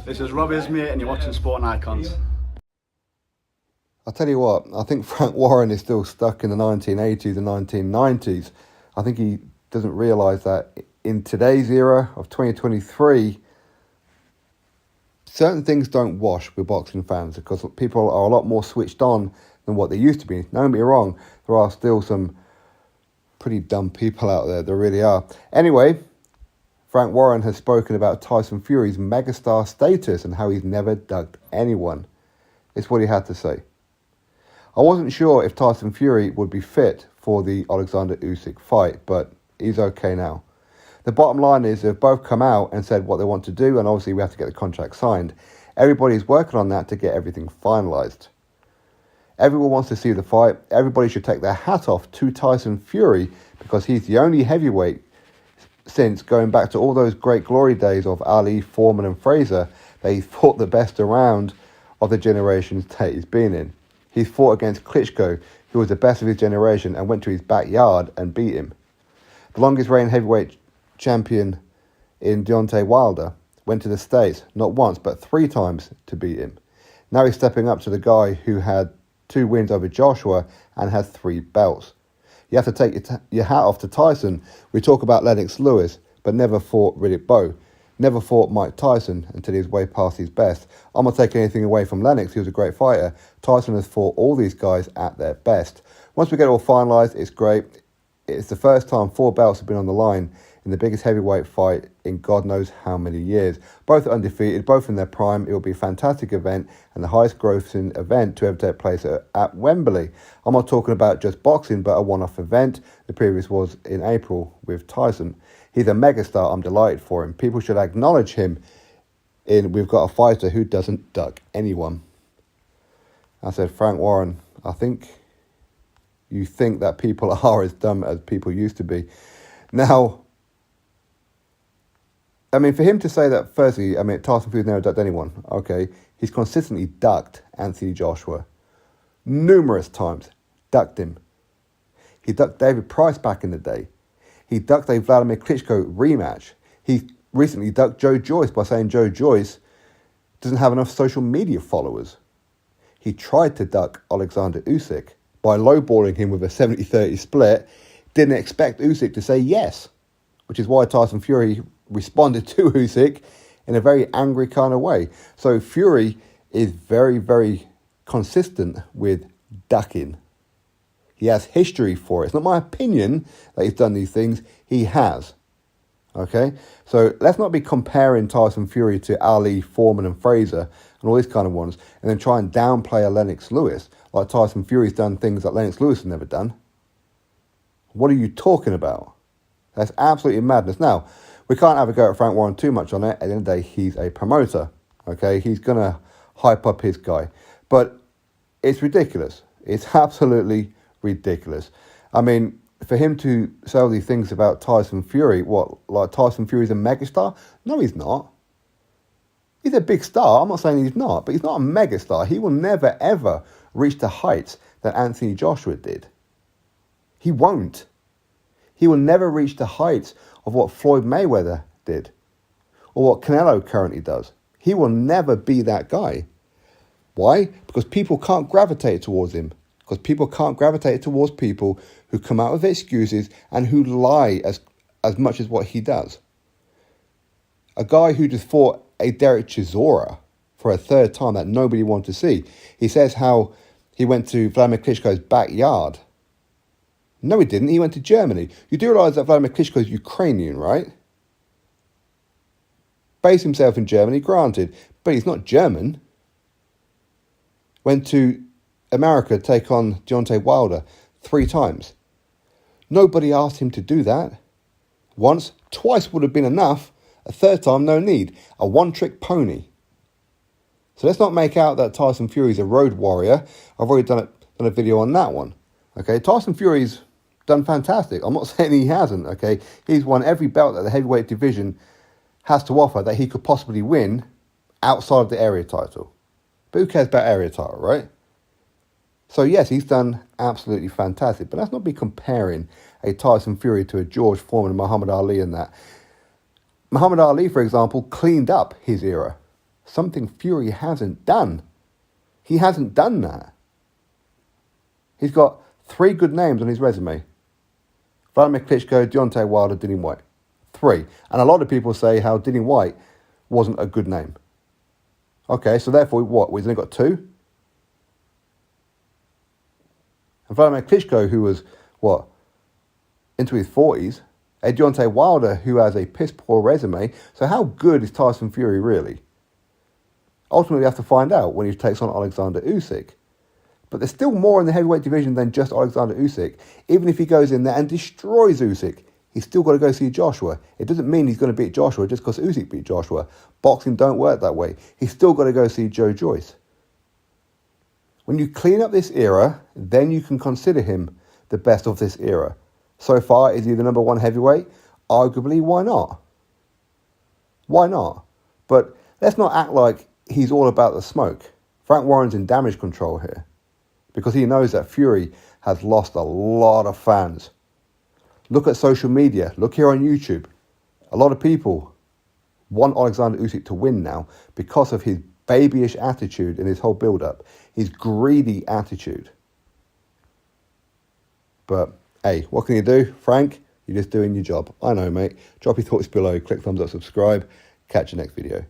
This is Rob Ismay and you're watching Sport Icons. I'll tell you what, I think Frank Warren is still stuck in the 1980s and 1990s. I think he doesn't realise that in today's era of 2023, certain things don't wash with boxing fans because people are a lot more switched on than what they used to be. Don't get me wrong, there are still some pretty dumb people out there, there really are. Anyway, Frank Warren has spoken about Tyson Fury's megastar status and how he's never ducked anyone. It's what he had to say. I wasn't sure if Tyson Fury would be fit for the Oleksandr Usyk fight, but he's okay now. The bottom line is they've both come out and said what they want to do, and obviously we have to get the contract signed. Everybody's working on that to get everything finalised. Everyone wants to see the fight. Everybody should take their hat off to Tyson Fury because he's the only heavyweight since going back to all those great glory days of Ali, Foreman and Fraser that he fought the best around of the generations that he's been in. He's fought against Klitschko, who was the best of his generation and went to his backyard and beat him. The longest reigning heavyweight champion in Deontay Wilder went to the States not once but 3 times to beat him. Now he's stepping up to the guy who had 2 wins over Joshua and has 3 belts. You have to take your hat off to Tyson. We talk about Lennox Lewis, but never fought Riddick Bowe. Never fought Mike Tyson until he was way past his best. I'm not taking anything away from Lennox, he was a great fighter. Tyson has fought all these guys at their best. Once we get it all finalised, it's great. It's the first time 4 belts have been on the line in the biggest heavyweight fight in God knows how many years. Both are undefeated, both in their prime. It will be a fantastic event and the highest grossing event to ever take place at Wembley. I'm not talking about just boxing, but a one-off event. The previous was in April with Tyson. He's a megastar. I'm delighted for him. People should acknowledge him we've got a fighter who doesn't duck anyone. I said, Frank Warren, I think you think that people are as dumb as people used to be. Now, I mean, for him to say that, firstly, I mean, Tyson Fury's never ducked anyone. Okay, he's consistently ducked Anthony Joshua. Numerous times. Ducked him. He ducked David Price back in the day. He ducked a Vladimir Klitschko rematch. He recently ducked Joe Joyce by saying Joe Joyce doesn't have enough social media followers. He tried to duck Oleksandr Usyk by lowballing him with a 70-30 split. Didn't expect Usyk to say yes, which is why Tyson Fury responded to Usyk in a very angry kind of way. So Fury is very, very consistent with ducking. He has history for it. It's not my opinion that he's done these things. He has. Okay? So let's not be comparing Tyson Fury to Ali, Foreman and Fraser and all these kind of ones and then try and downplay a Lennox Lewis like Tyson Fury's done things that Lennox Lewis has never done. What are you talking about? That's absolutely madness. Now, we can't have a go at Frank Warren too much on it. At the end of the day, he's a promoter. Okay? He's going to hype up his guy. But it's ridiculous. It's absolutely ridiculous. I mean, for him to say all these things about Tyson Fury, what, like Tyson Fury's a megastar? No, he's not. He's a big star. I'm not saying he's not, but he's not a megastar. He will never, ever reach the heights that Anthony Joshua did. He won't. He will never reach the heights of what Floyd Mayweather did or what Canelo currently does. He will never be that guy. Why? Because people can't gravitate towards him. Because people can't gravitate towards people who come out with excuses and who lie as much as what he does. A guy who just fought a Derek Chisora for a 3rd time that nobody wanted to see. He says how he went to Vladimir Klitschko's backyard. No, he didn't. He went to Germany. You do realise that Vladimir Klitschko is Ukrainian, right? Based himself in Germany, granted, but he's not German. Went to America to take on Deontay Wilder 3 times. Nobody asked him to do that. Once, twice would have been enough. A 3rd time, no need. A one-trick pony. So let's not make out that Tyson Fury's a road warrior. I've already done a video on that one. Okay, Tyson Fury's done fantastic. I'm not saying he hasn't, okay? He's won every belt that the heavyweight division has to offer that he could possibly win outside of the area title. But who cares about area title, right? So yes, he's done absolutely fantastic. But let's not be comparing a Tyson Fury to a George Foreman and Muhammad Ali and that. Muhammad Ali, for example, cleaned up his era. something Fury hasn't done. He hasn't done that. He's got 3 good names on his resume. Vladimir Klitschko, Deontay Wilder, Dillian White. 3. And a lot of people say how Dillian White wasn't a good name. Okay, so therefore what? We've only got 2? And Vladimir Klitschko, who was, into his 40s. A Deontay Wilder, who has a piss-poor resume. So how good is Tyson Fury really? Ultimately, we have to find out when he takes on Oleksandr Usyk. But there's still more in the heavyweight division than just Oleksandr Usyk. Even if he goes in there and destroys Usyk, he's still got to go see Joshua. It doesn't mean he's going to beat Joshua just because Usyk beat Joshua. Boxing don't work that way. He's still got to go see Joe Joyce. When you clean up this era, then you can consider him the best of this era. So far, is he the number 1 heavyweight? Arguably, why not? Why not? But let's not act like he's all about the smoke. Frank Warren's in damage control here, because he knows that Fury has lost a lot of fans. Look at social media. Look here on YouTube. A lot of people want Oleksandr Usyk to win now because of his babyish attitude in his whole build-up. His greedy attitude. But, hey, what can you do? Frank, you're just doing your job. I know, mate. Drop your thoughts below. Click thumbs up, subscribe. Catch you next video.